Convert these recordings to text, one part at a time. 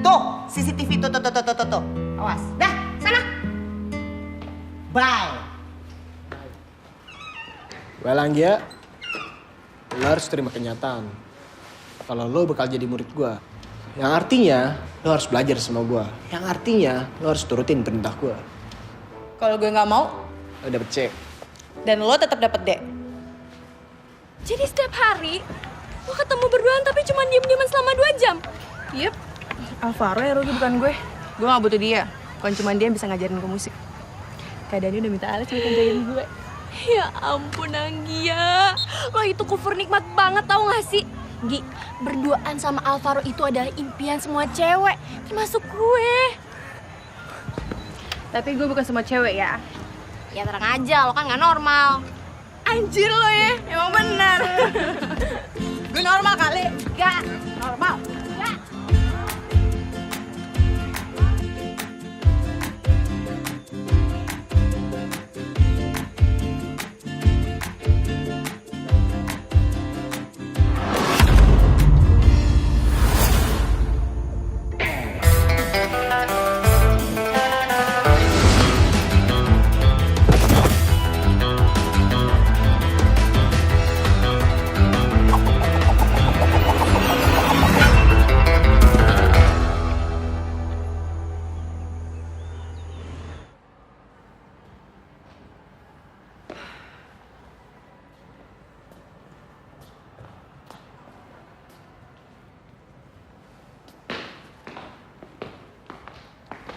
Tuh, CCTV tuh. Awas. Dah, sana. Bye. Well, Anggia, lo harus terima kenyataan. Kalau lo bakal jadi murid gue. Yang artinya, lo harus belajar sama gue. Yang artinya, lo harus turutin perintah gue. Kalau gue nggak mau, Lo dapet C. dan lo tetap dapet D. Jadi setiap hari lo ketemu berduaan tapi cuma diem-dieman selama 2 jam. Yep, Alvaro ya rugi bukan gue. Gue nggak butuh dia. Kalau cuma dia yang bisa ngajarin gue musik. Kak Dani udah minta Alex buat ngajarin gue. Ya ampun Anggia, lo itu kufur nikmat banget tau gak sih? Gi, berduaan sama Alvaro itu adalah impian semua cewek, termasuk gue. Tapi gue bukan semua cewek ya. Ya terang aja, lo kan gak normal. Anjir lo ya, emang benar. Gue normal kali. Gak normal. Gak.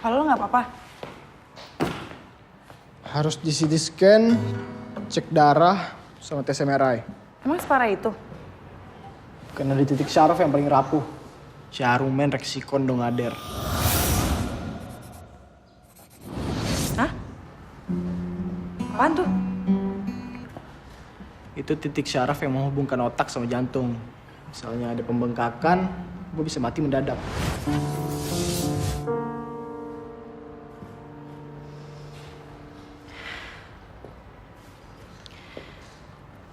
Kalau lo nggak apa-apa. Harus di CT scan, cek darah, sama tes MRI. Emang separah itu? Karena di titik syaraf yang paling rapuh. Syarumen reksikon dongader. Hah? Apaan tuh? Itu titik syaraf yang menghubungkan otak sama jantung. Misalnya ada pembengkakan, gue bisa mati mendadak.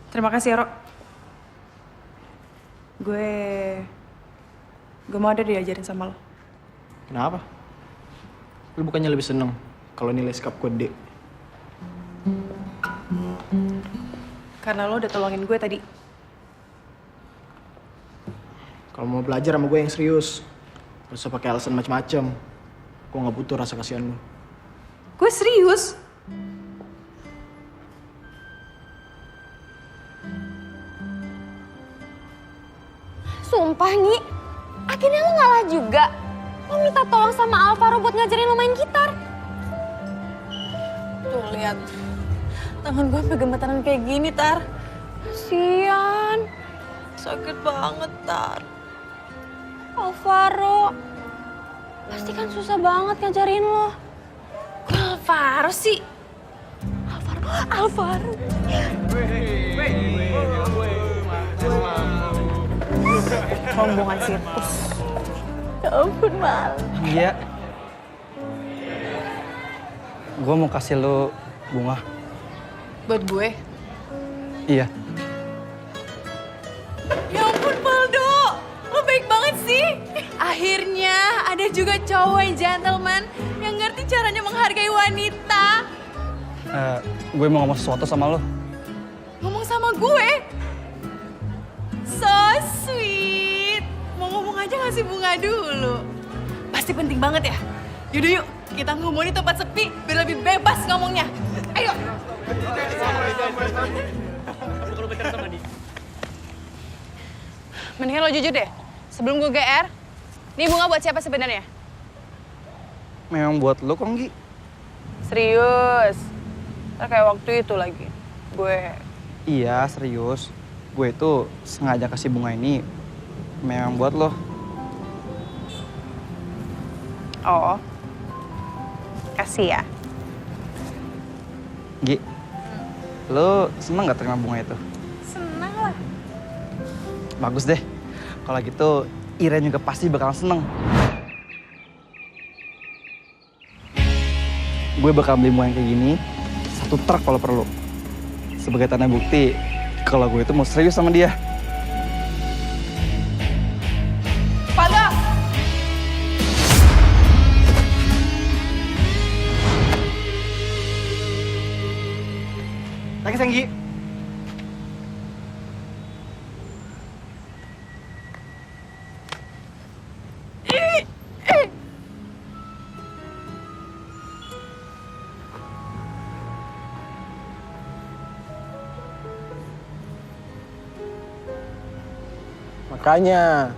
Terima kasih ya, Ro. Gue mau ada diajarin sama lo. Kenapa? Lu bukannya lebih seneng kalau nilai skap gue D? Karena lo udah tolongin gue tadi. Kalau mau belajar sama gue yang serius, gak usah pakai alasan macem-macem. Gue nggak butuh rasa kasihan lu. Gue serius. Sumpah Ngi, akhirnya lo ngalah juga. Lo minta tolong sama Alvaro buat ngajarin lo main gitar. Tuh lihat, tangan gue sampai gemetaran kayak gini, Tar. Kasian. Sakit banget, Tar. Alvaro, pasti kan susah banget ngajarin lo. Kok Alvaro sih? Alvaro. Rombongan sirkus. Ya ampun, Mal. Iya. Gue mau kasih lo bunga. Buat gue? Iya. Ya ampun, Maldo. Lo baik banget sih. Akhirnya ada juga cowok yang gentleman yang ngerti caranya menghargai wanita. Gue mau ngomong sesuatu sama lo. Ngomong sama gue? So sweet. Mau ngomong aja ngasih bunga dulu. Pasti penting banget ya? Yaudah yuk, kita ngomongin di tempat sepi biar lebih bebas ngomongnya. Ayo. Mendingan lo jujur deh. Sebelum gue GR, ini bunga buat siapa sebenarnya? Memang buat lo kok, Nggi? Serius. Ntar kayak waktu itu lagi. Gue... Iya, serius. Gue itu sengaja kasih bunga ini memang buat lo. Oh. Kasih ya. Nggi, lo seneng gak terima bunga itu? Senang lah. Bagus deh. Kalau gitu, Iren juga pasti bakal seneng. Gue bakal beli bunga yang kayak gini, 1 truk kalau perlu. Sebagai tanda bukti kalau gue itu mau serius sama dia. Pada! Thanks, Anggi. Makanya,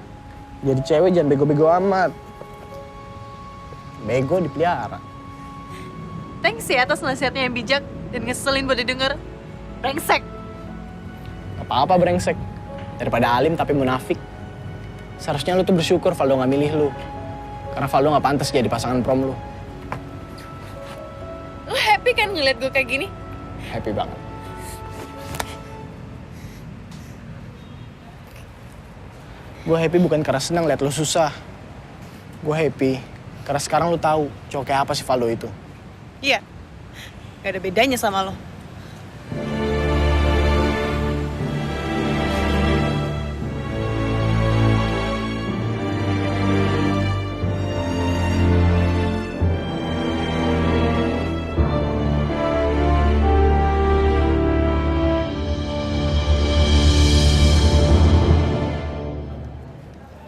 jadi cewek jangan bego-bego amat. Bego dipelihara. Thanks ya atas nasihatnya yang bijak dan ngeselin buat didengar. Brengsek. Apa-apa brengsek. Daripada alim tapi munafik. Seharusnya lu tuh bersyukur Valdo gak milih lu. Karena Valdo gak pantas jadi pasangan prom lu. Lu happy kan ngeliat gue kayak gini? Happy banget. Gue happy bukan karena senang liat lu susah. Gue happy karena sekarang lu tahu cowok kayak apa sih Valdo itu. Iya. Gak ada bedanya sama lo.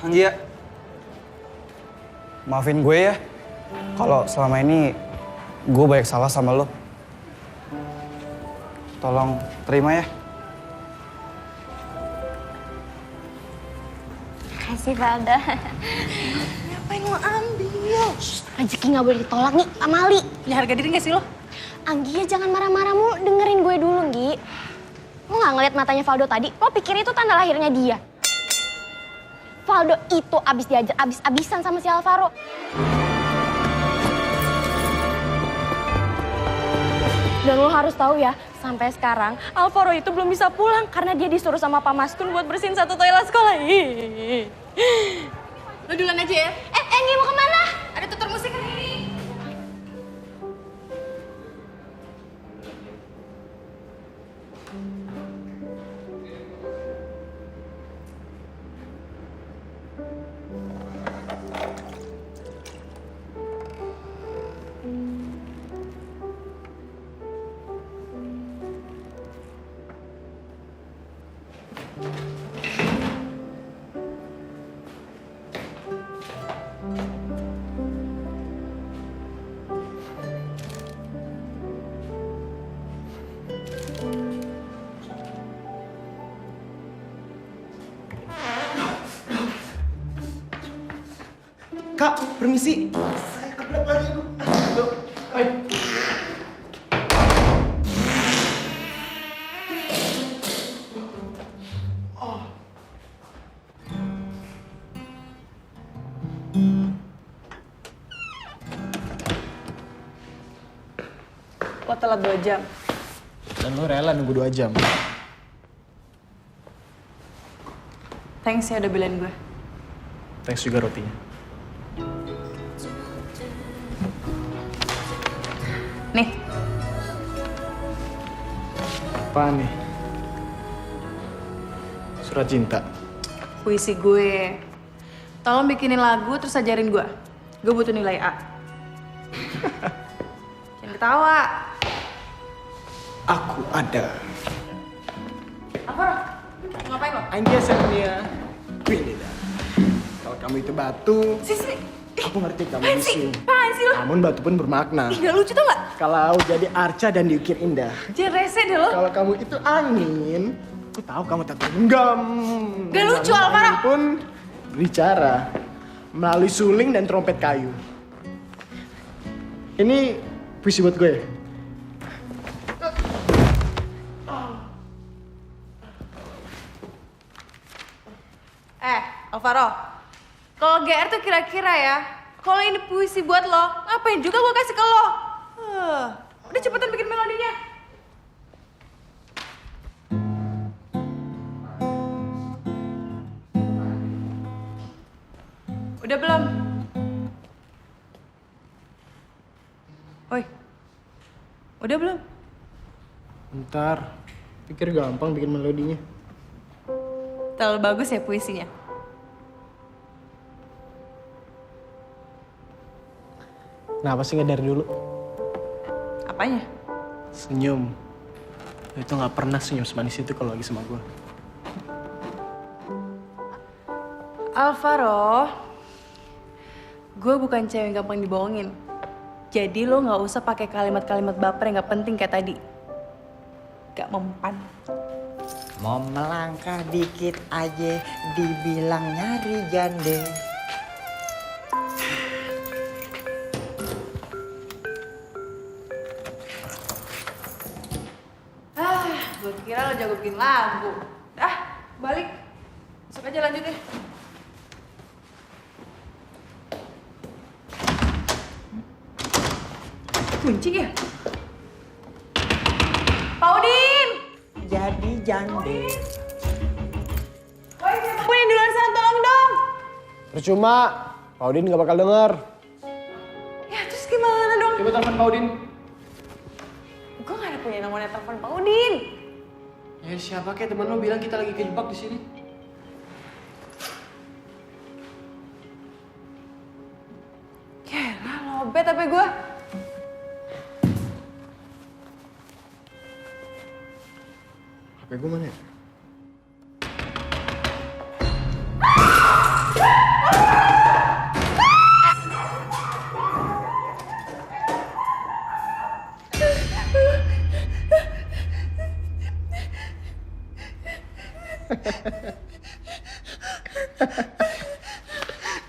Anggi ya, maafin gue ya kalau selama ini gue banyak salah sama lo. Tolong terima ya. Makasih, Valdo. Ngapain lo ambil? Rezeki nggak boleh ditolak nih, Amali. Punya harga diri gak sih lo? Anggi ya jangan marah-marah mulu, dengerin gue dulu, Nggi. Lo nggak ngeliat matanya Valdo tadi? Lo pikir itu tanda lahirnya dia? Valdo itu abis diajar abis-abisan sama si Alvaro. Dan lo harus tahu ya, sampai sekarang Alvaro itu belum bisa pulang karena dia disuruh sama Pak Maskun buat bersihin satu toilet sekolah. Lo duluan aja ya. Nggi mau kemana? Ada tutor musik hari ini. Kak, permisi. Saya kebelet lagi. Aduh, ayo. Lo telat 2 jam. Dan lo rela nunggu 2 jam. Thanks ya udah belain gue. Thanks juga rotinya. Nih, Apaan nih? Surat cinta. puisi gue. Tolong bikinin lagu terus ajarin gue. Gue butuh nilai A. Jangan ketawa. Aku ada. Apa? Ngapain lo? Anjasanya. Ini dah. Kalau kamu itu batu, Sisi. aku ngerti kamu Apaan sih? bisu. Apaan sih lo? Namun batu pun bermakna. Ih, gak lucu tau gak? Kalau jadi arca dan diukir indah. Jangan rese deh lo. Kalau kamu itu angin, aku tahu kamu tak genggam. Gak lucu, Namun Alvaro. angin pun berbicara melalui suling dan trompet kayu. Ini puisi buat gue. Alvaro, kalau GR tuh kira-kira ya, kalau ini puisi buat lo, ngapain juga gue kasih ke lo? Udah cepetan bikin melodinya. Udah belum? Oi, udah belum? Bentar, pikir gampang bikin melodinya. Terlalu bagus ya puisinya. Kenapa sih nggak dari dulu? Apanya? Senyum. Lo itu gak pernah senyum semanis itu kalau lagi sama gue. Alvaro, gue bukan cewek yang gampang dibohongin. Jadi lo nggak usah pakai kalimat-kalimat baper yang nggak penting kayak tadi. Gak mempan. Mau melangkah dikit aja dibilang nyari jande. Gue kira lo jago bikin lagu. Balik. Masuk aja lanjut deh. Kunci ya? Pak Udin! Jadi jande. Woi, siapa yang di luar sana tolong dong! Percuma, Pak Udin gak bakal denger. Ya terus gimana dong? Coba telepon Pak Udin. Gue gak ada punya nomornya telepon Pak Udin. Ya siapa kayak temen lo bilang kita lagi kejebak di sini. Yalah, lobet HP gue. HP gue mana ya?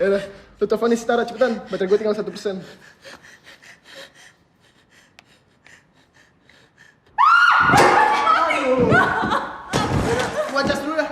Yaudah, lu teleponin si Tara cepetan. Baterai gue tinggal 1%. Gua cas dulu dah.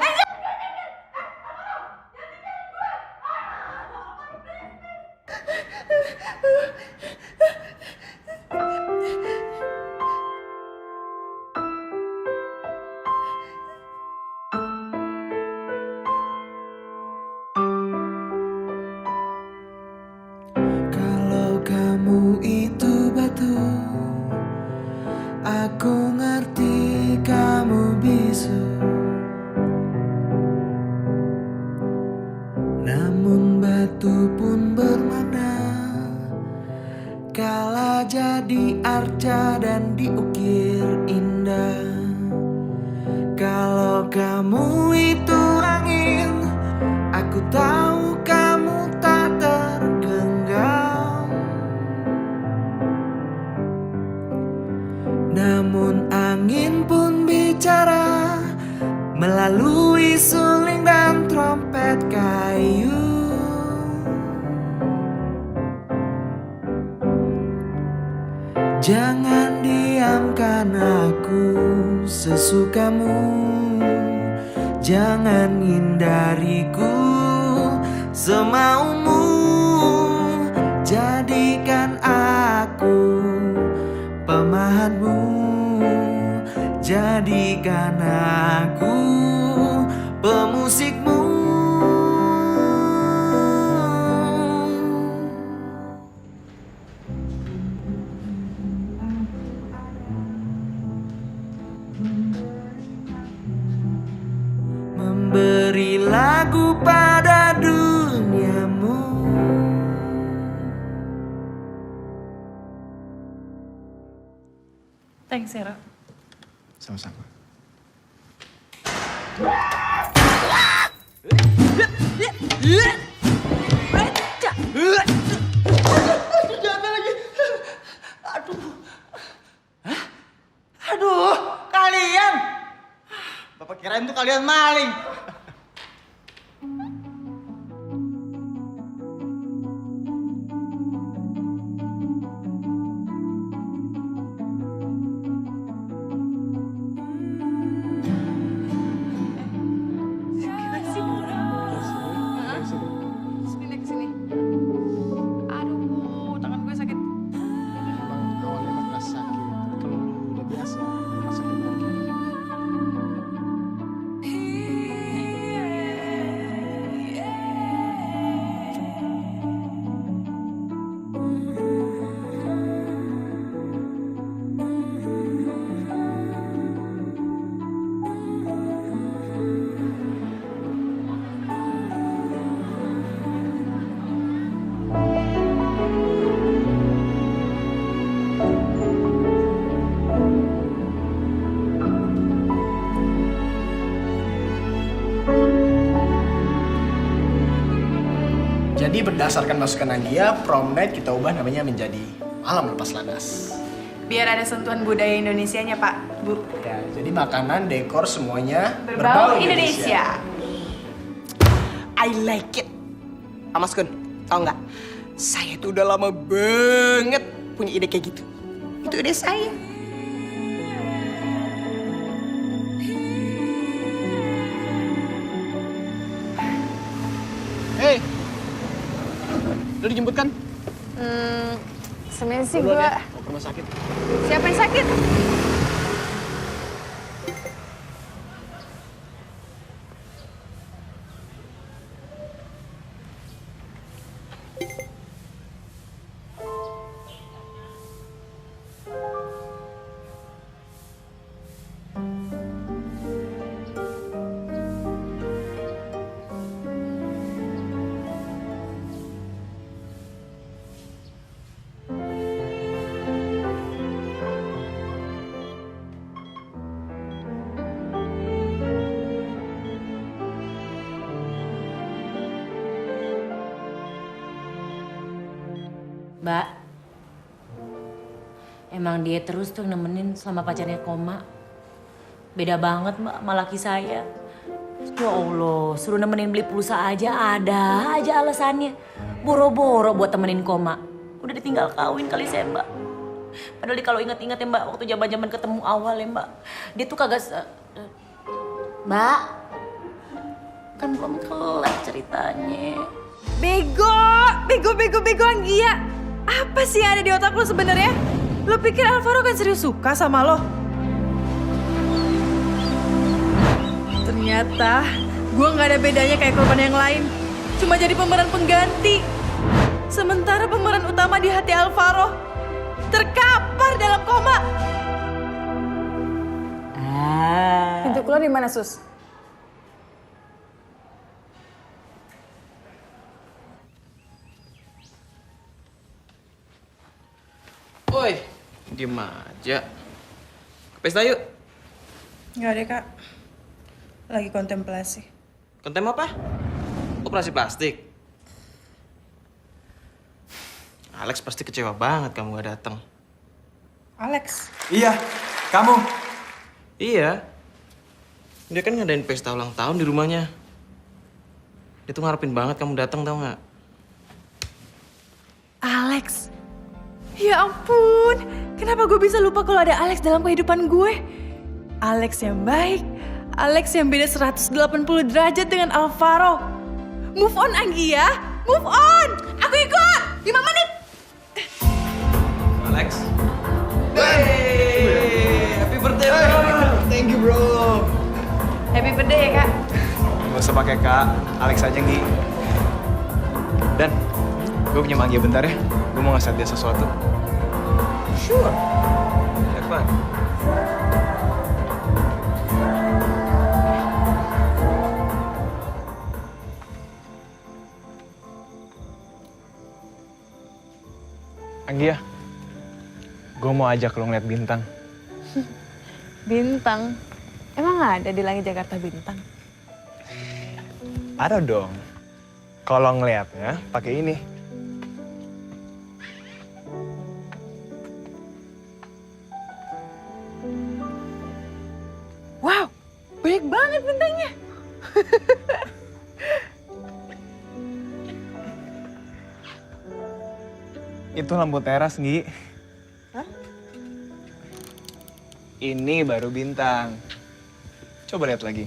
Kalau kamu itu batu, aku ngerti kamu bisu. Namun batu pun bermakna kala jadi arca dan diukir indah. Kalau kamu itu angin, aku tahu kamu tak tergenggam. Namun angin pun bicara melalui suling dan trompet kayu. Jangan diamkan aku sesukamu, jangan hindariku semaumu. Jadikan aku pemahatmu, jadikan aku pemusikmu. Memberi lagu pada duniamu. Thanks, Hera. Sama-sama. Aduh, kalian. Bapak kirain tuh kalian maling. Sini deh, kesini. Aduh, tangan gue sakit. Emang awalnya emang kerasa sakit. Tapi kalau lu udah biasa, rasa sakit lagi. Jadi berdasarkan masukan Anggia, prom night kita ubah namanya menjadi malam lepas landas. Biar ada sentuhan budaya Indonesianya, Pak, Bu. Ya, jadi makanan, dekor semuanya Berbau Indonesia. I like it. Mas Kun, tau nggak? Saya tuh udah lama banget punya ide kayak gitu. Itu ide saya. Hei, lu dijemput kan? Sebenarnya sih Duluan gue... ya, mau ke rumah sakit. Siapa yang sakit? Mbak, emang dia terus tuh nemenin selama pacarnya koma. Beda banget mbak sama laki saya. Ya Allah, suruh nemenin beli pulsa aja ada aja alasannya. Boro-boro buat temenin koma. Udah ditinggal kawin kali saya mbak. Padahal kalau inget-inget ya mbak, waktu zaman-zaman ketemu awal ya mbak. Dia tuh kagak... Mbak, kan belum kelar ceritanya. Bego Anggia. Apa sih yang ada di otak lo sebenarnya? Lo pikir Alvaro kan serius suka sama lo? Ternyata gue nggak ada bedanya kayak korban yang lain. Cuma jadi pemeran pengganti. Sementara pemeran utama di hati Alvaro terkapar dalam koma. Pintu keluar di mana, Sus? Woi, diem aja. Ke pesta yuk. Nggak deh, Kak. Lagi kontemplasi. Kontem apa? Operasi plastik. Alex pasti kecewa banget kamu gak datang. Alex. Iya, kamu. Iya. Dia kan ngadain pesta ulang tahun di rumahnya. Dia tuh ngarepin banget kamu datang, tau nggak? Alex. Ya ampun, kenapa gue bisa lupa kalau ada Alex dalam kehidupan gue? Alex yang baik, Alex yang beda 180 derajat dengan Alvaro. Move on Anggia, move on. Aku ikut, 5 menit. Alex. Hey, happy birthday, bro. Thank you bro. Happy birthday ya, Kak. Gak usah pakai Kak, Alex aja Nggi. Dan, gue punya Anggia bentar ya. Gue mau ngasih dia sesuatu. Sure. Have fun. Anggia, gue mau ajak lo ngeliat bintang. Bintang? Emang ada di langit Jakarta bintang? Ada dong. Kalau ngeliatnya pakai ini. Wow, banyak banget bintangnya. Itu lampu teras, Nggi. Hah? Ini baru bintang. Coba lihat lagi.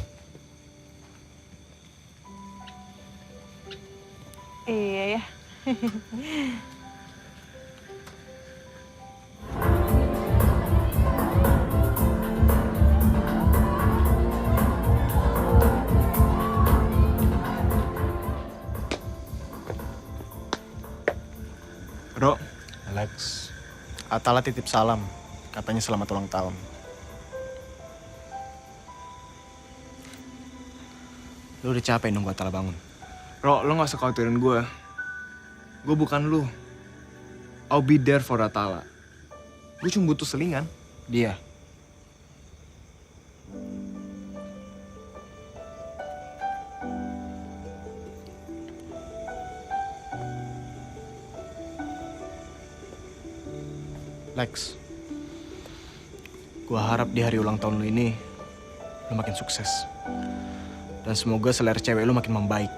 Iya ya. Bro, Alex, Atala titip salam. Katanya selamat ulang tahun. Lu udah capek nunggu Atala bangun. Ro, lo gak usah khawatirin gue. Gue bukan lu. I'll be there for Atala. Gue cuma butuh selingan. Dia. Lex, gua harap di hari ulang tahun lu ini lu makin sukses. Dan semoga selera cewek lu makin membaik.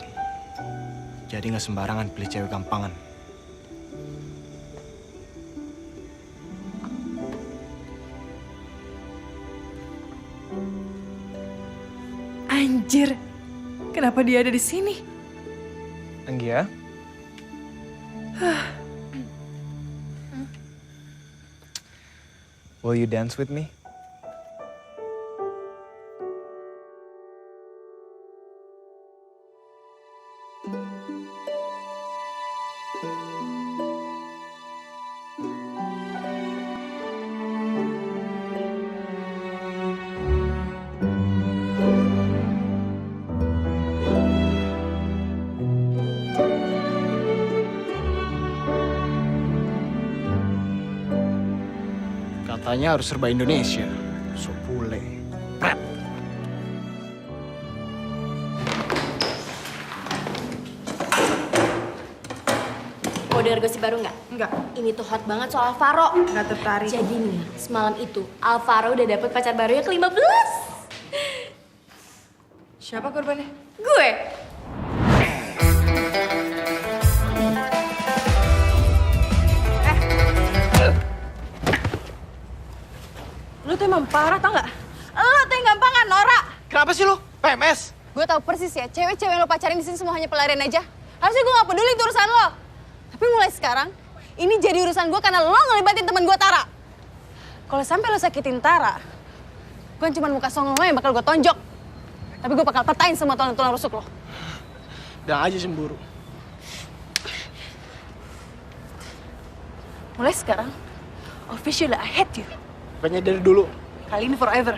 Jadi gak sembarangan pilih cewek gampangan. Anjir, kenapa dia ada di sini? Anggia? Will you dance with me? Katanya harus serba Indonesia. So bule. Pret. Mau denger gosip baru nggak? Enggak, Ini tuh hot banget soal Alvaro. nggak tertarik. Jadi nih, semalam itu Alvaro udah dapet pacar barunya ke-15. Siapa korbannya? Gue. Lu tuh emang parah tau nggak? Lu tuh yang gampangan, Nora. Kenapa sih lu? PMS? Gue tahu persis ya, cewek-cewek yang lo pacarin di sini semua hanya pelarian aja. Harusnya gue gak peduli itu urusan lo. Tapi mulai sekarang, ini jadi urusan gue karena lo ngelibatin teman gue Tara. Kalau sampai lo sakitin Tara, gue cuma muka songong lo yang bakal gue tonjok. Tapi gue bakal patahin semua tulang-tulang rusuk lo. Udah aja cemburu. Mulai sekarang, officially I hate you. Bukannya dari dulu. Kali ini forever.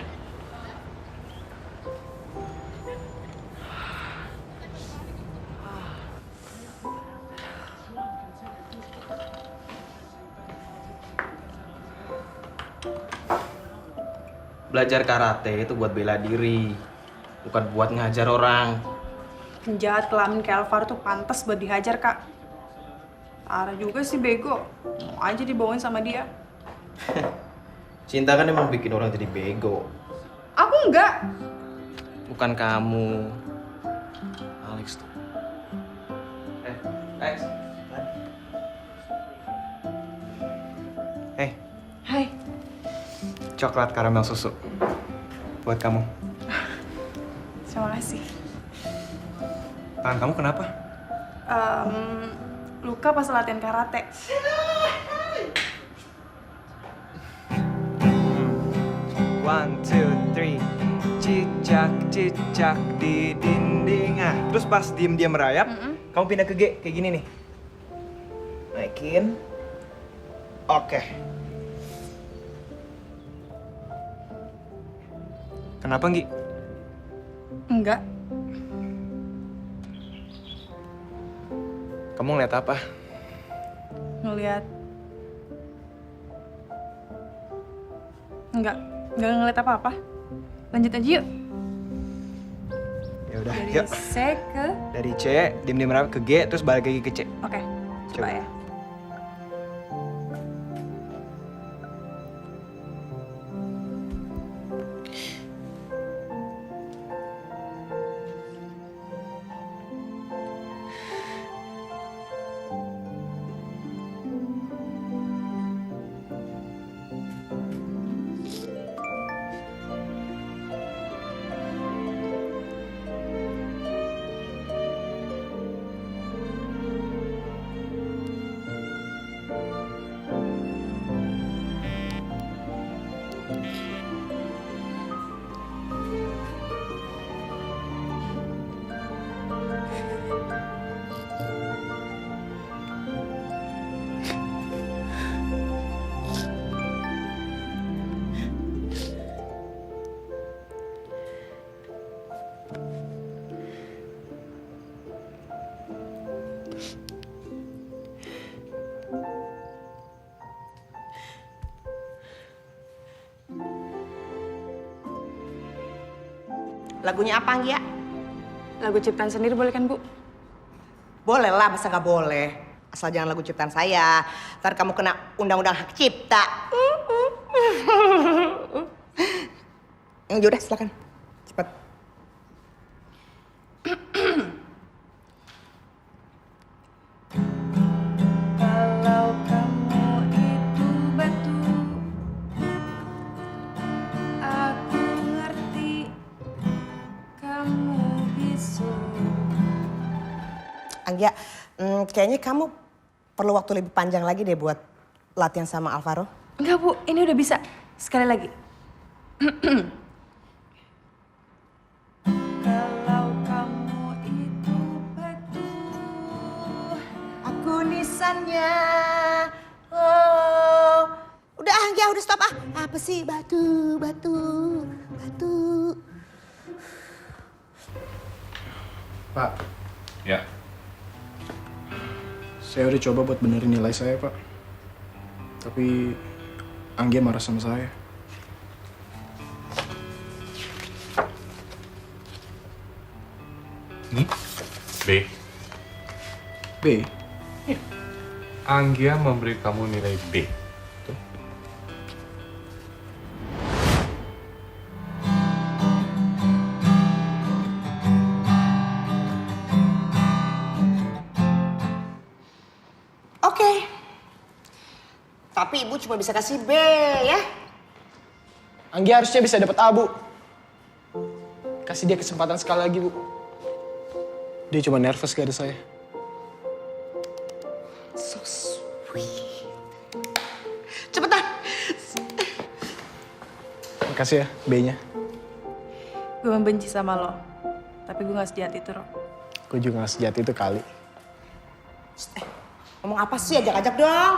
Belajar karate itu buat bela diri, bukan buat ngajar orang. Penjahat kelamin kayak Alvaro tuh pantas buat dihajar, Kak. Tara juga sih bego. Mau aja dibawain sama dia. Cinta kan emang bikin orang jadi bego. Aku enggak. Bukan kamu. Alex tuh. Alex. Hey, Hai. coklat karamel susu. Buat kamu. Terima kasih. Tangan kamu kenapa? Luka pas latihan karate. One, two, three. Cicak, cicak di dinding. Ah, terus pas diem-diem merayap, kamu pindah ke G, kayak gini nih. Naikin. Oke. Kenapa, Nggi? Enggak. Kamu ngeliat apa? Ngeliat. Enggak ngeliat apa-apa. Lanjut aja yuk. Ya udah, Dari yuk. C ke... Dari C, diem-diem merayap ke G, terus balik lagi ke C. Oke, coba ya. Lagunya apa, Anggia? Lagu ciptaan sendiri boleh kan, Bu? Boleh lah, masa nggak boleh? Asal jangan lagu ciptaan saya. Ntar kamu kena undang-undang hak cipta. Yaudah, silakan. Cepat. Kalau kamu itu batu, aku ngerti kamu bisu. Anggia, kayaknya kamu perlu waktu lebih panjang lagi deh buat latihan sama Alvaro. Enggak Bu, ini udah bisa. Sekali lagi. Kalau kamu itu batu, Aku nisannya. Oh. Udah Anggia, udah stop ah. Apa sih batu, batu, batu. Pak, Ya, saya udah coba buat benerin nilai saya, Pak. Tapi Anggia marah sama saya. B. B, Anggia memberi kamu nilai B. Tuh. Oke. Tapi ibu cuma bisa kasih B ya. Anggia harusnya bisa dapat A, Bu. Kasih dia kesempatan sekali lagi, Bu. Dia cuma nervous gak ada saya. So sweet. Cepetan. Makasih ya, B-nya. gue membenci sama lo. Tapi gue gak sejahat itu, Ro. Gue juga gak sejahat itu kali. Ngomong apa sih? Ajak-ajak dong.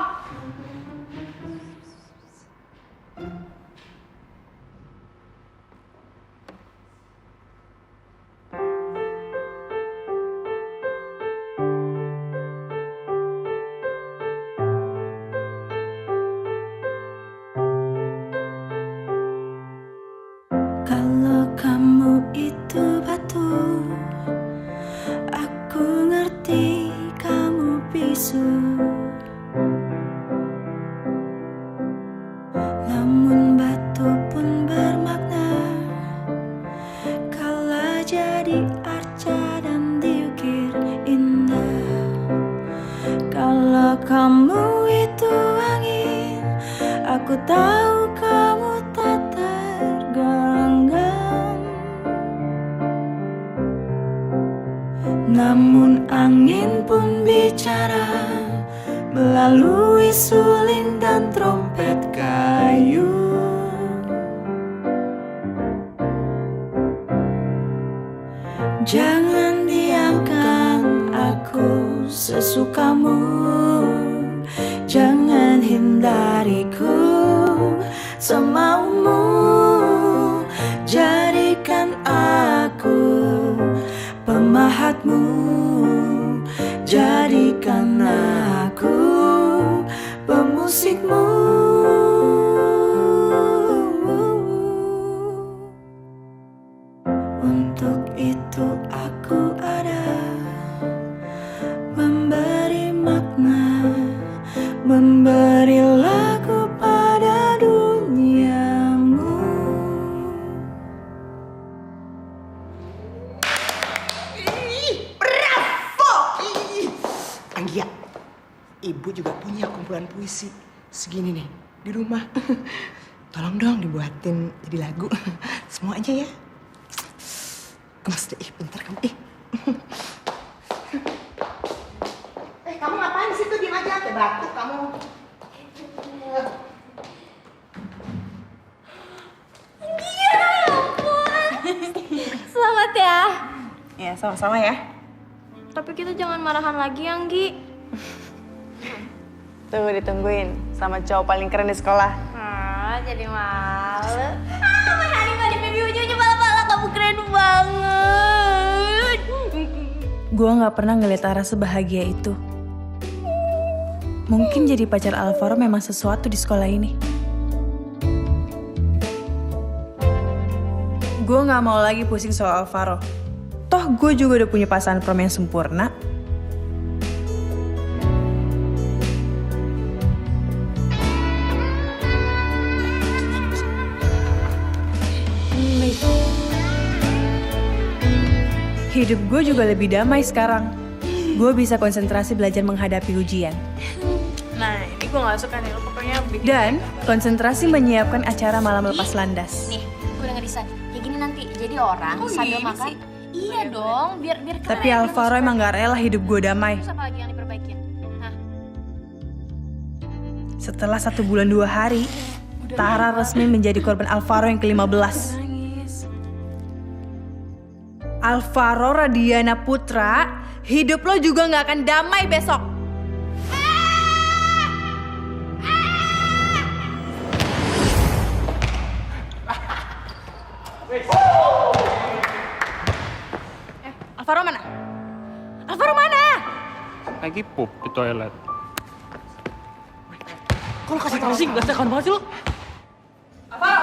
Kalau kamu itu batu, aku ngerti kamu bisu. Namun batu pun bermakna kala jadi arca dan diukir indah. Kalau kamu itu angin, aku tahu kamu tak tergenggam. Namun angin pun bicara melalui suling dan trompet kayu. Jangan diamkan aku sesukamu, jangan hindariku semaumu. Jadikan aku pemahatmu, jadikan aku pemusikmu. Untuk itu aku ada, memberi makna, memberi lagu pada duniamu. Bravo! Anggia, ibu juga punya kumpulan puisi segini nih di rumah. Tolong dong dibuatin jadi lagu. Semua aja ya. Gemes deh, pintar kamu. Kamu ngapain di situ? Diam aja, kayak batu kamu. Selamat ya. Ya, sama-sama ya. Tapi kita jangan marahan lagi, Anggi. Tunggu ditungguin sama cowok paling keren di sekolah. Jadi malu. Hari-hari baby ujungnya pala-pala kamu keren banget. Gue gak pernah ngeliat Ara sebahagia itu. Mungkin jadi pacar Alvaro memang sesuatu di sekolah ini. Gue gak mau lagi pusing soal Alvaro. Toh gue juga udah punya pasangan prom yang sempurna. hidup gue juga lebih damai sekarang. Gue bisa konsentrasi belajar menghadapi ujian. Nah, ini gue gak suka nih, lo pokoknya bikin... Dan konsentrasi menyiapkan acara malam lepas landas. Nih, gue udah ngedesain. Kayak gini nanti, jadi orang sambil makan. sih? Iya dong, biar keren. Tapi Alvaro emang gak rela hidup gue damai. Terus apa lagi yang diperbaikin? Hah? Setelah 1 bulan 2 hari, Tara resmi menjadi korban Alvaro yang ke-15. Alvaro Radiana Putra, hidup lo juga gak akan damai besok. Alvaro mana? Alvaro mana? Lagi pup di toilet. Kok lo kasih tau sih? Gak sekan banget sih lo. Alvaro!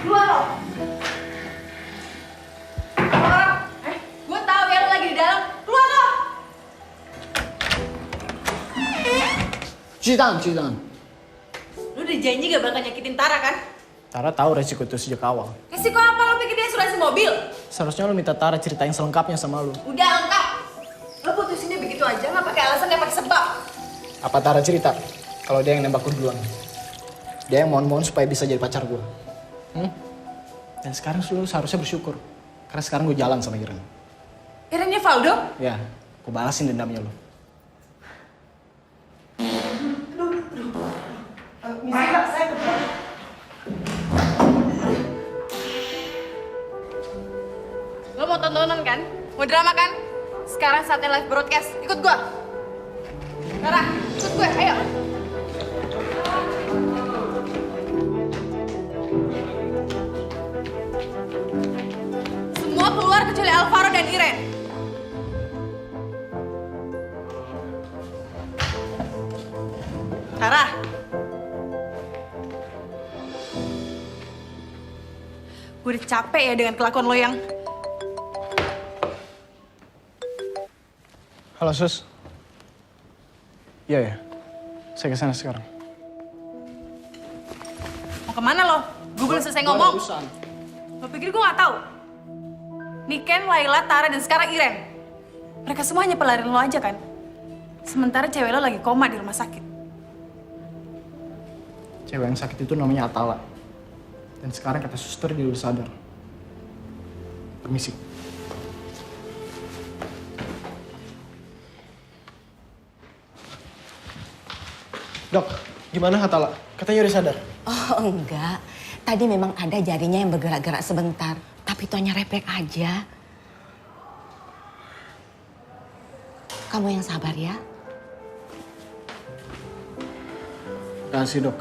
Keluar lo! Alvaro! Gue tahu ya lo lagi di dalam. Keluar lo! Cuci tangan. Lo udah janji gak bakal nyakitin Tara kan? Tara tahu resiko itu sejak awal. Resiko apa? Lo pikir dia asuransi mobil? Seharusnya lo minta Tara ceritain selengkapnya sama lo. Udah lengkap. Lo putusinnya begitu aja, gak pakai alasan, gak pakai sebab. Apa Tara cerita kalau dia yang nembak gue duluan? Dia yang mohon-mohon supaya bisa jadi pacar gue. Dan sekarang lo seharusnya bersyukur. Karena sekarang gue jalan sama Iren. Irennya Valdo? Ya, gue balasin dendamnya lo. Lo mau tontonan kan? Mau drama kan? Sekarang saatnya live broadcast. Ikut gua. Tara, ikut gue. Ayo. Semua keluar kecuali Alvaro dan Iren. Tara. Gue udah capek ya dengan kelakuan lo yang... Halo Sus. Iya ya, saya kesana sekarang. Mau kemana lo? Gue belum selesai ngomong. Lo pikir gue gak tahu? Niken, Laila, Tara, dan sekarang Iren. Mereka semua hanya pelarian lo aja kan? Sementara cewek lo lagi koma di rumah sakit. Cewek yang sakit itu namanya Atala. Dan sekarang kata suster dia udah sadar. Permisi. Dok, gimana Atala? Katanya udah sadar. Oh enggak, tadi memang ada jarinya yang bergerak-gerak sebentar. Tapi itu hanya refleks aja. Kamu yang sabar ya. Kasih dok.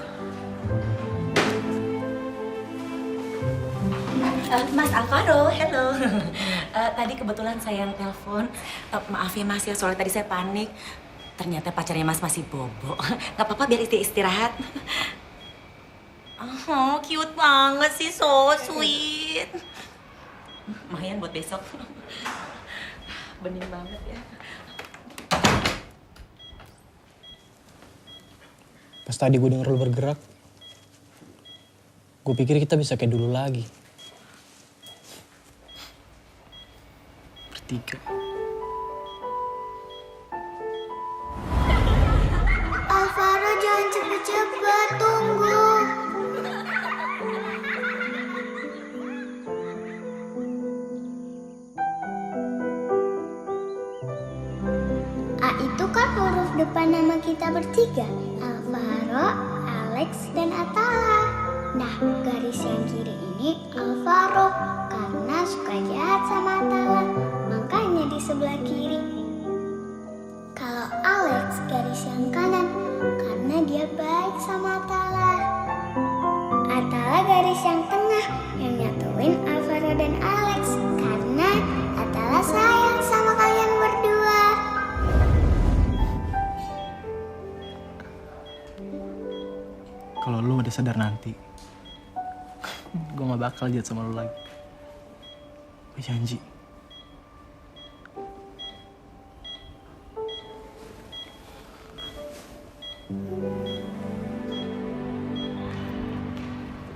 Mas Alvaro, hello. Tadi kebetulan saya yang telepon. Maaf ya Mas ya, soalnya tadi saya panik. Ternyata pacarnya Mas masih bobo. Gak apa-apa biar istirahat. Oh, cute banget sih, so sweet. Lumayan buat besok. Bening banget ya. Pas tadi gue denger lu bergerak, gue pikir kita bisa kayak dulu lagi. Bertiga. Alvaro jangan cepet-cepet, tunggu. A itu kan huruf depan nama kita bertiga. Alvaro, Alex, dan Atala. Nah, garis yang kiri ini Alvaro karena suka jahat sama Atala. Makanya di sebelah kiri. Kalau Alex garis yang kanan karena dia baik sama Atala. Atala garis yang tengah yang nyatuin Alvaro dan Alex karena Atala sayang sama kalian berdua. Kalau lu udah sadar nanti, gue gak bakal jahat sama lu lagi. Gue janji.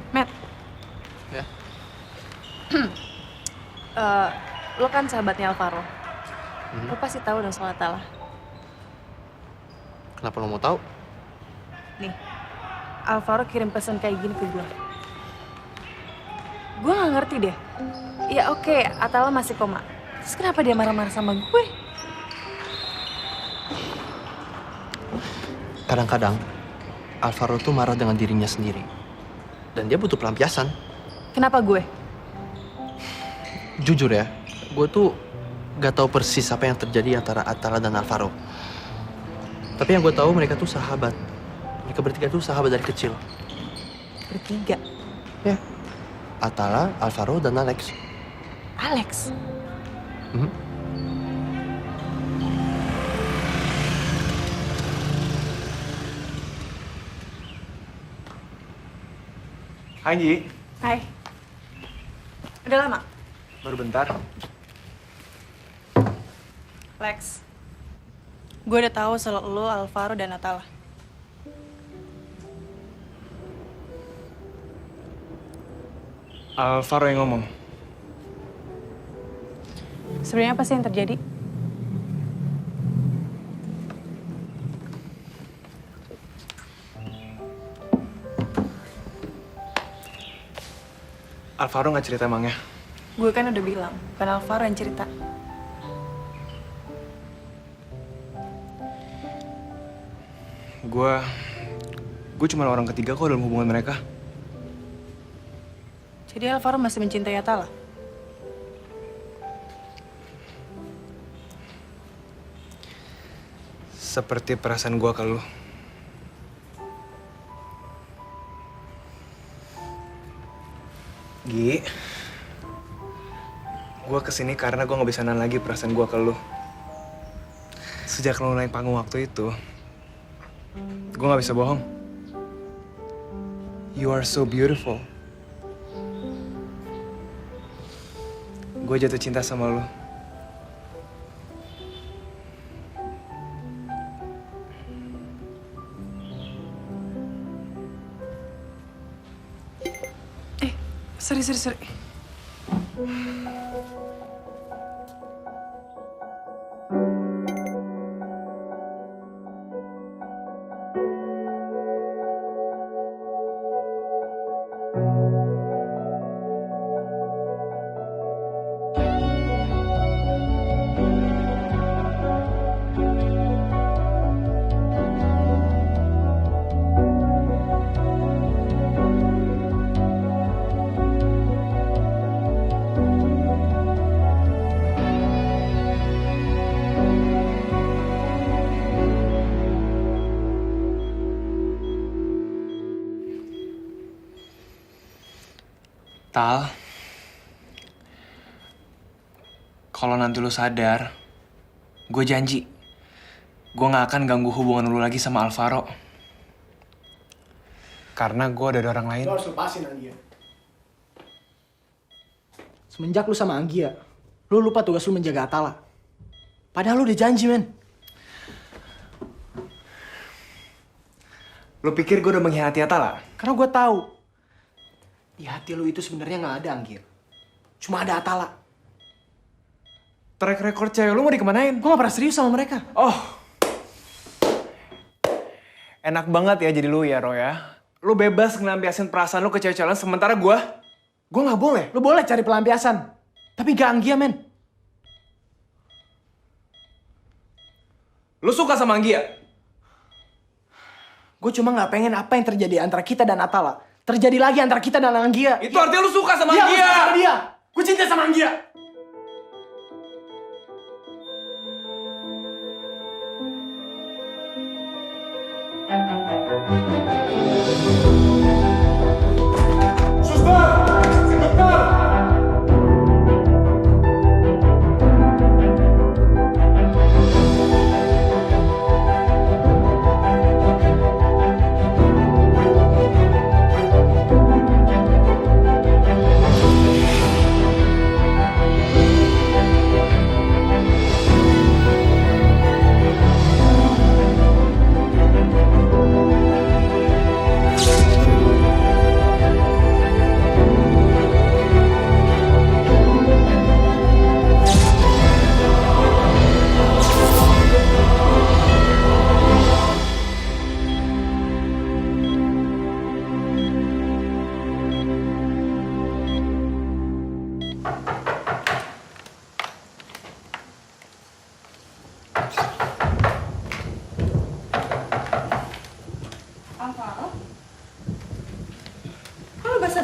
Matt. Ya. Lo kan sahabatnya Alvaro. Lo pasti tahu dong soal Atala. Kenapa lo mau tahu? Nih, Alvaro kirim pesan kayak gini ke gue. Gue gak ngerti deh. Ya oke, Atala masih koma. Terus kenapa dia marah-marah sama gue? Kadang-kadang Alvaro tuh marah dengan dirinya sendiri. Dan dia butuh pelampiasan. Kenapa gue? Jujur ya, gue tuh gak tahu persis apa yang terjadi antara Atala dan Alvaro. Tapi yang gue tahu mereka tuh sahabat. Mereka bertiga tuh sahabat dari kecil. Bertiga? Ya. Atala, Alvaro, dan Alex. Alex? Hai Gi. Hai. Udah lama? Baru bentar. Lex. Gue udah tahu soal lo, Alvaro, dan Atala. Alvaro yang ngomong. Sebenarnya apa sih yang terjadi? Alvaro nggak cerita emangnya? Gue kan udah bilang, bukan Alvaro yang cerita. Gue cuma orang ketiga kok dalam hubungan mereka. Jadi Alvaro masih mencintai Atala? Seperti perasaan gue ke lu. Gi, gue kesini karena gue gak bisa nahan lagi perasaan gue ke lu. Sejak lu naik panggung waktu itu, gue gak bisa bohong. You are so beautiful. Gue jatuh cinta sama lu. Sorry. Tal, kalau nanti lu sadar, gue janji, gue gak akan ganggu hubungan lu lagi sama Alvaro. Karena gue udah ada orang lain. Lu harus lepasin Anggia. Semenjak lu sama Anggia, lu lupa tugas lu menjaga Atala. Padahal lu udah janji, men. Lu pikir gue udah mengkhianati Atala? Karena gue tahu di hati lu itu sebenarnya nggak ada Anggir. Cuma ada Atala. Track record cewek lu mau dikemanain? Gue gak pernah serius sama mereka. Oh. Enak banget ya jadi lu ya, Ro ya. Lu bebas ngelampiasin perasaan lu ke cewek-cewek lain, sementara gue gak boleh. Lu boleh cari pelampiasan. Tapi gak Anggia, men. Lu suka sama Anggia? Gue cuma gak pengen apa yang terjadi antara kita dan Atala terjadi lagi antara kita dan Anggia. Itu artinya lu suka sama Anggia? Iya, gue suka sama dia. Gue cinta sama Anggia.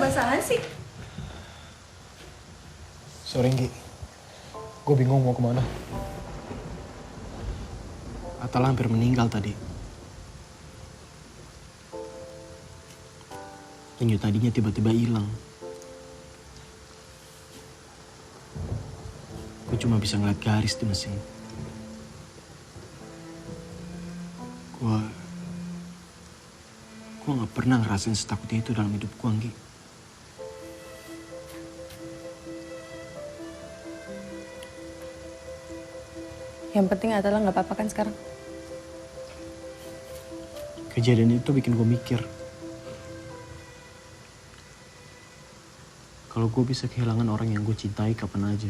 basah-basahan sih? Sorry, Nggi. Gue bingung mau kemana. Atala hampir meninggal tadi. Penyu tadinya tiba-tiba hilang. Gue cuma bisa ngeliat garis di mesin. Gue gak pernah ngerasain setakutnya itu dalam hidup gue, Nggi. Yang penting Atala nggak apa-apa kan sekarang? Kejadian itu bikin gue mikir. Kalau gue bisa kehilangan orang yang gue cintai kapan aja.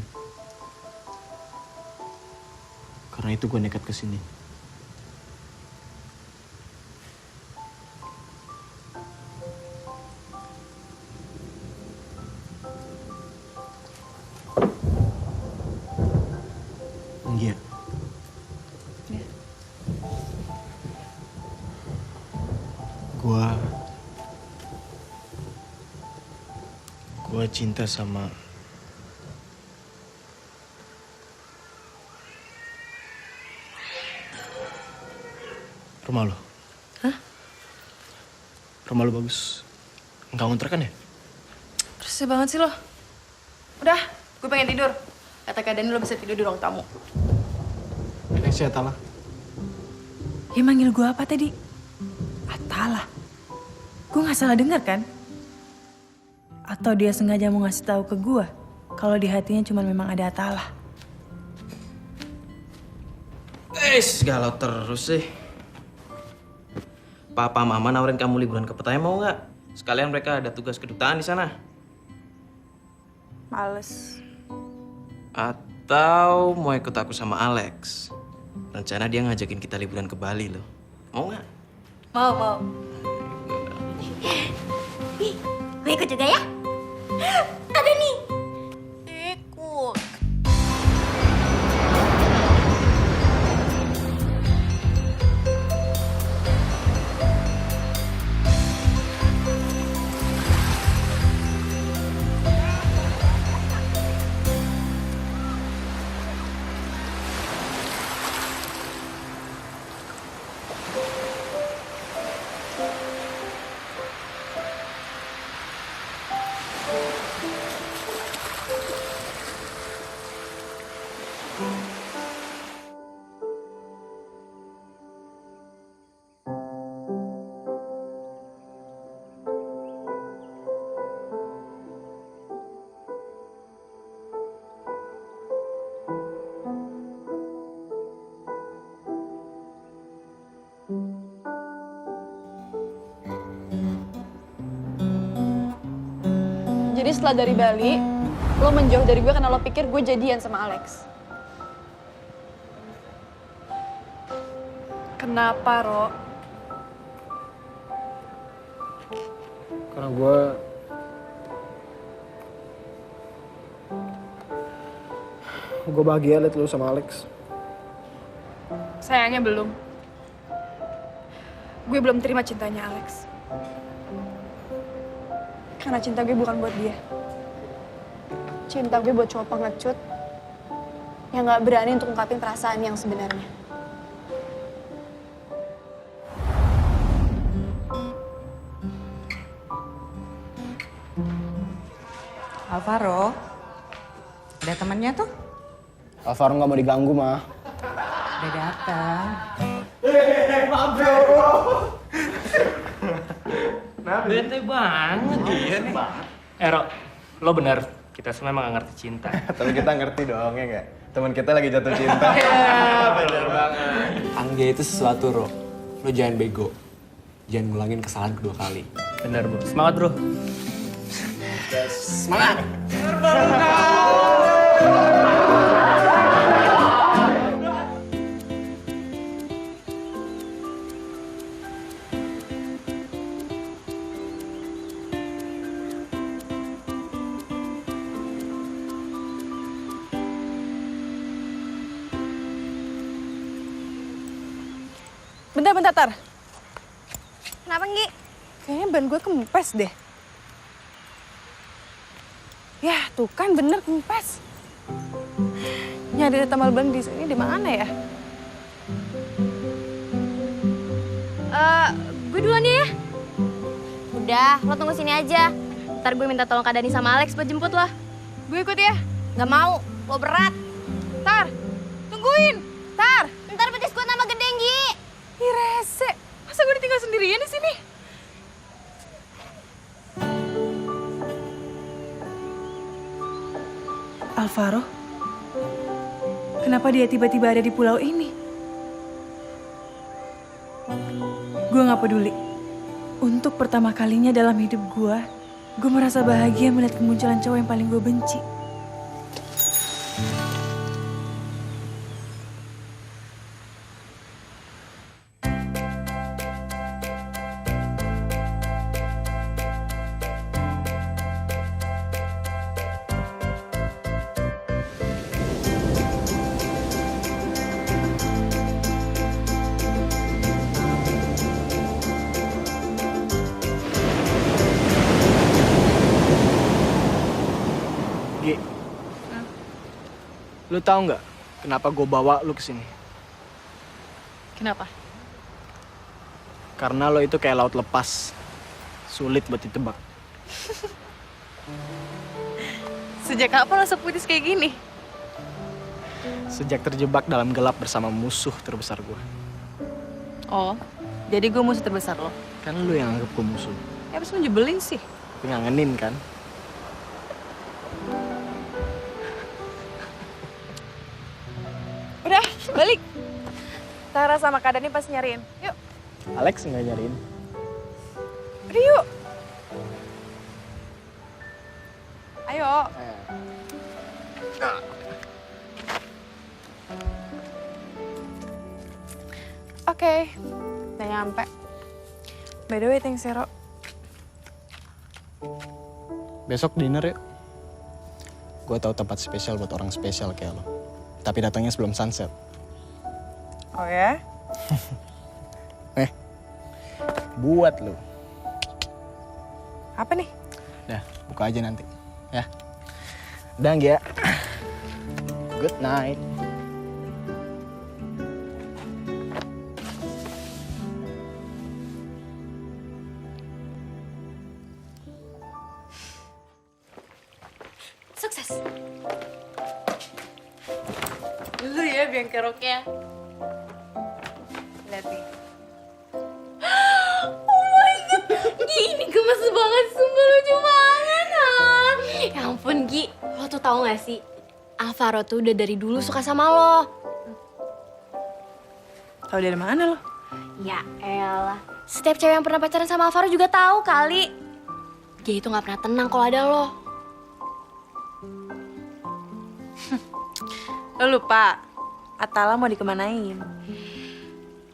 Karena itu gue nekat kesini. Iya. Gue cinta sama rumah lo. Hah? Rumah lo bagus. Enggak ngontrak kan ya? Bersih banget sih lo. Udah, gue pengen tidur. Kata Kak Dani lo bisa tidur di ruang tamu. Thanks ya, Atala. Dia manggil gue apa tadi? Atala. Gue gak salah dengar kan? Atau dia sengaja mau ngasih tahu ke gue kalau di hatinya cuma memang ada Atala. Galau terus sih. Papa Mama nawarin kamu liburan ke Pattaya mau nggak? Sekalian mereka ada tugas kedutaan di sana. Males. Atau mau ikut aku sama Alex? Rencana dia ngajakin kita liburan ke Bali loh. Mau nggak? Mau. Gue ikut juga ya? Ada nih. Ikut. Jadi setelah dari Bali, lo menjauh dari gue karena lo pikir gue jadian sama Alex. Kenapa, Ro? Karena gue bahagia liat lu sama Alex. Sayangnya belum. Gue belum terima cintanya Alex. Karena cinta gue bukan buat dia. Cinta gue buat cowok pengecut yang gak berani untuk ungkapin perasaan yang sebenarnya. Alvaro, ada temennya tuh? Alvaro nggak mau diganggu, mah. Udah datang. Maaf bro. Bete banget dia nih. Ero, lo bener. Kita semua emang gak ngerti cinta. Tapi kita ngerti dong, ya nggak? Teman kita lagi jatuh cinta. Bener banget. Angga itu sesuatu, Ro. Lo jangan bego. Jangan ngulangin kesalahan kedua kali. Bener, bro. Semangat, bro. Semangat! Bentar, Tar. Kenapa, Nggi? Kayaknya ban gue kempes deh. Ya, tuh kan bener kempes. Nyari tambal ban di sini di mana ya? Gue duluan ya. Udah, lo tunggu sini aja. Ntar gue minta tolong Kak Dani sama Alex buat jemput lo. Gue ikut ya. Gak mau, lo berat. Tar, tungguin. Tar. Ntar betis gue tambah gede, Gi. Ih, rese. Masa gue ditinggal sendirian di sini? Alvaro? Kenapa dia tiba-tiba ada di pulau ini? Gue gak peduli. Untuk pertama kalinya dalam hidup gue merasa bahagia melihat kemunculan cowok yang paling gue benci. Gi, lu tahu nggak kenapa gue bawa lu kesini? Kenapa? Karena lo itu kayak laut lepas, sulit buat ditebak. Sejak kapan lo seputis kayak gini? Sejak terjebak dalam gelap bersama musuh terbesar gue. Oh, jadi gue musuh terbesar lo? Kan lu yang anggap gue musuh. Ya abis menjebelin sih. Tapi ngangenin kan? Udah, balik. Tara sama Kak Dani pas nyariin. Yuk. Alex nggak nyariin. Udah yuk. Ayo. Oke, udah nyampe. By the way, thanks Zero. Besok dinner yuk. Gue tahu tempat spesial buat orang spesial kayak lo. Tapi datangnya sebelum sunset. Oh ya? Buat lo. Apa nih? Dah, buka aja nanti. Ya. Udah, ya. Good night. Sukses. Dulu ya biang keroknya. Lihat nih. Oh my God, Gi, ini gemes banget, sumpah lucu banget. Ya ampun, Gi, lo tuh tahu gak sih? Alvaro tuh udah dari dulu suka sama lo. Tahu dari mana lo? Ya elah, setiap cewek yang pernah pacaran sama Alvaro juga tahu kali. Dia itu gak pernah tenang kalau ada lo. Lo lupa, Atala mau dikemanain?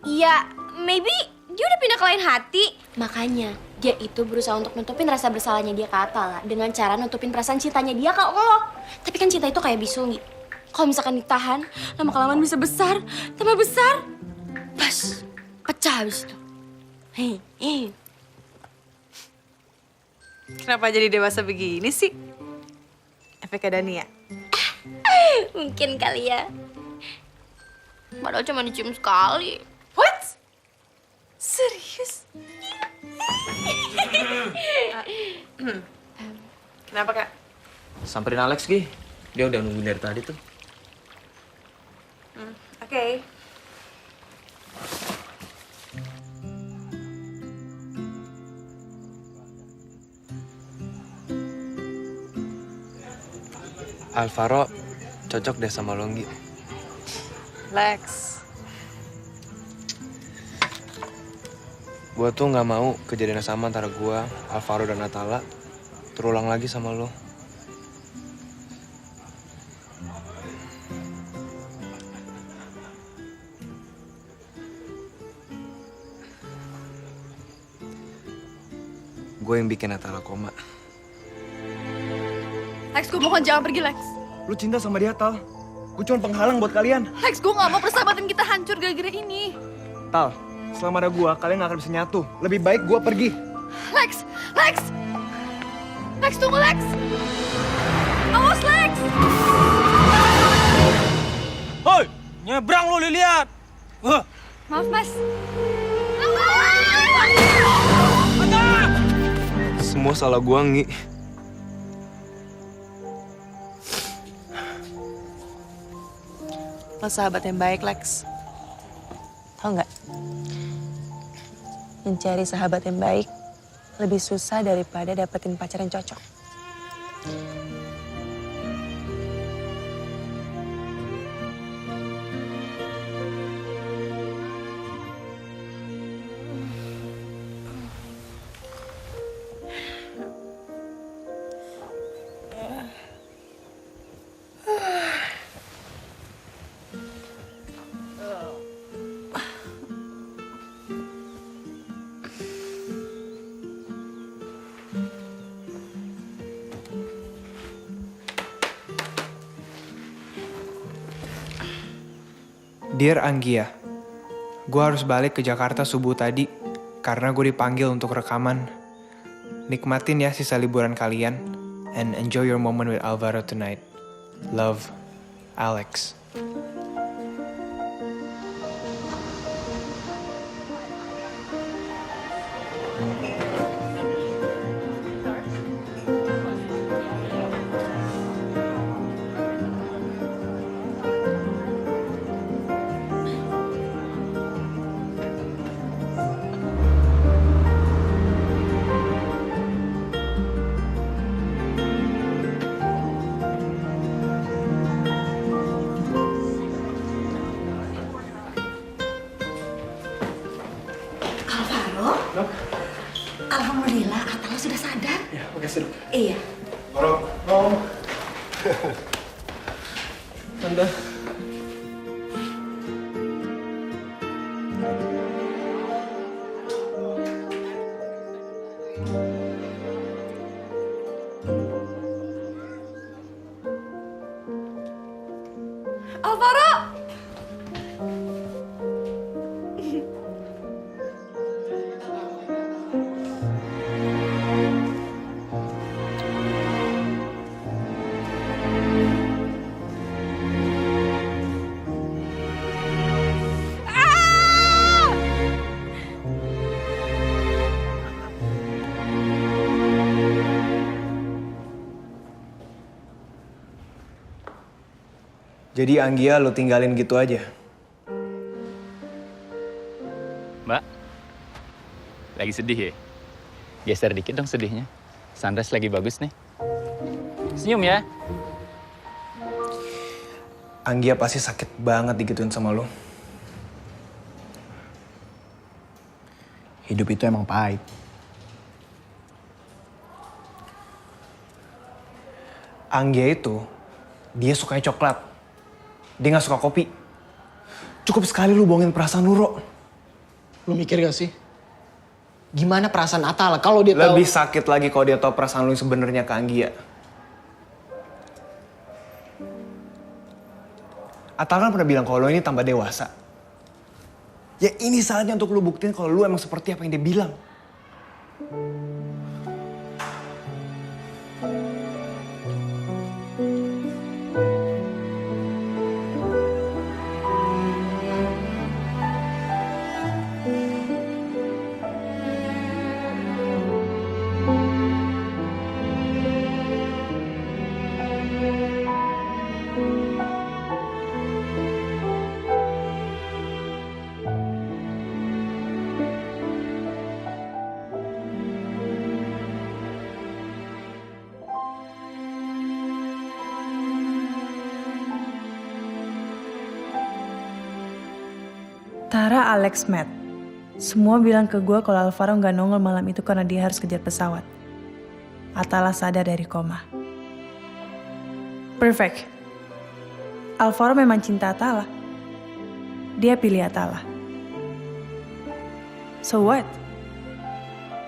Iya, maybe dia udah pindah ke lain hati. Makanya dia itu berusaha untuk nutupin rasa bersalahnya dia ke Atala dengan cara nutupin perasaan cintanya dia ke lo. Tapi kan cinta itu kayak bisul, Gi. Kalau misalkan ditahan, lama-kelamaan bisa besar, tambah besar. Pas, pecah habis itu. Kenapa jadi dewasa begini sih? Efek Dani ya? Mungkin kali ya. Padahal cuma dicium sekali. What? Serius? Kenapa, Kak? Samperin Alex, Gi. Dia udah nungguin dari tadi tuh. Oke. Alvaro cocok deh sama lo, Gi. Lex. Gue tuh nggak mau kejadian yang sama antara gue, Alvaro dan Atala terulang lagi sama lo. Gue yang bikin Atala koma. Lex, gue mohon jangan pergi, Lex. Lu cinta sama dia, Tal. Gue cuma penghalang buat kalian. Lex, gue gak mau persahabatan kita hancur gara-gara ini. Tal, selama ada gua, kalian gak akan bisa nyatu. Lebih baik gua pergi. Lex! Lex! Lex, tunggu, Lex! Awas, Lex! Hoi, nyebrang lu lihat. Maaf, Mas. Semua salah gua, Ngi. Lo sahabat yang baik, Lex. Tau nggak? Mencari sahabat yang baik lebih susah daripada dapetin pacar yang cocok. Dear Anggia, gue harus balik ke Jakarta subuh tadi karena gue dipanggil untuk rekaman. Nikmatin ya sisa liburan kalian and enjoy your moment with Alvaro tonight. Love, Alex. Alhamdulillah, Atala sudah sadar. Ya, makasih dok. Iya. Om. Tante. Alvaro! Jadi Anggia lo tinggalin gitu aja? Mbak, lagi sedih ya? Geser dikit dong sedihnya. Sunrise lagi bagus nih. Senyum ya. Anggia pasti sakit banget digituin sama lo. Hidup itu emang pahit. Anggia itu, dia sukanya coklat. Dia gak suka kopi. Cukup sekali lu bohongin perasaan lu, Ro. Lu mikir gak sih? Gimana perasaan Atala kalau dia tahu? Lebih sakit lagi kalau dia tahu perasaan lu yang sebenarnya ke Anggia. Atala kan pernah bilang kalau lu ini tambah dewasa. Ya ini saatnya untuk lu buktiin kalau lu emang seperti apa yang dia bilang. Tara, Alex, Matt. Semua bilang ke gue kalau Alvaro nggak nongol malam itu karena dia harus kejar pesawat. Atala sadar dari koma. Perfect. Alvaro memang cinta Atala. Dia pilih Atala. So what?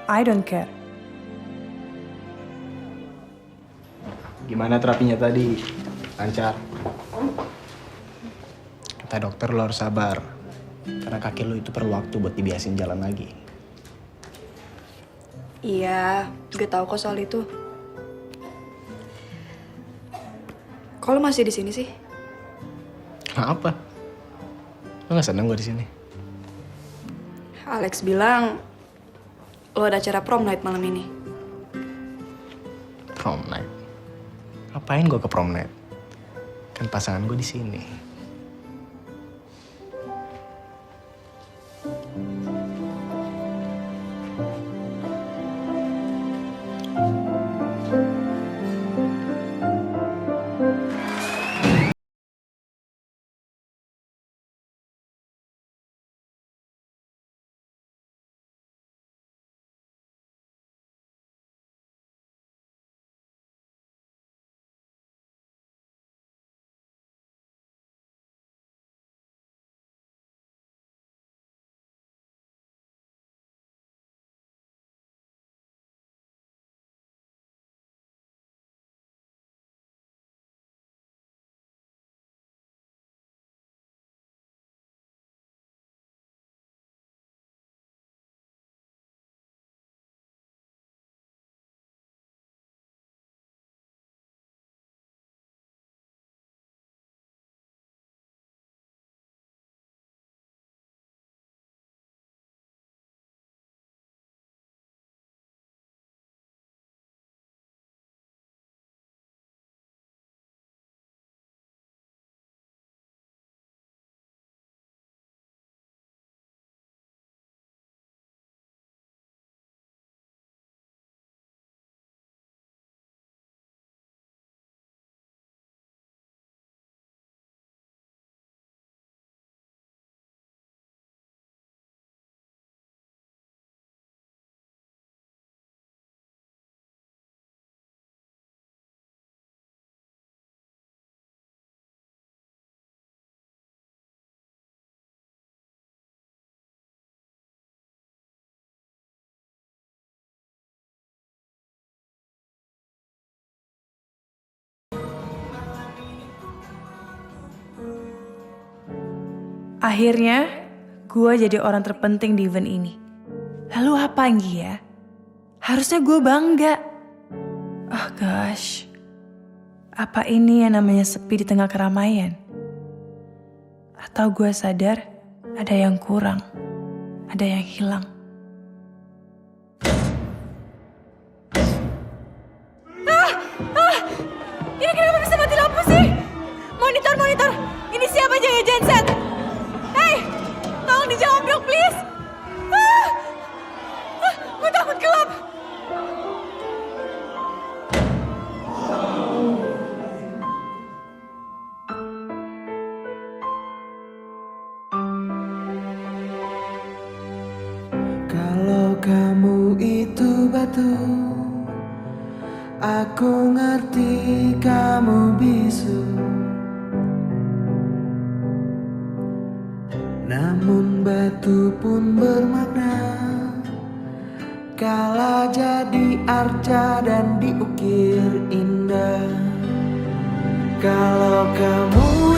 I don't care. Gimana terapinya tadi? Lancar. Kata dokter lo harus sabar. Karena kaki lo itu perlu waktu buat dibiasin jalan lagi. Iya, gue tahu kok soal itu. Kok lo masih di sini sih? Kenapa? Lo gak seneng gue di sini? Alex bilang lo ada acara prom night malam ini. Prom night? Ngapain gue ke prom night? Kan pasangan gue di sini. Akhirnya, gue jadi orang terpenting di event ini. Lalu apa Anggi ya? Harusnya gue bangga. Oh gosh, apa ini yang namanya sepi di tengah keramaian? Atau gue sadar ada yang kurang, ada yang hilang. Ini kenapa bisa mati lampu sih? Monitor, ini siapa aja ya genset? Hei, tolong dijawab dong please. Gue takut gelap. Kalau kamu itu batu, aku ngerti kamu bisu. Namun batu pun bermakna kala jadi arca dan diukir indah. Kalau kamu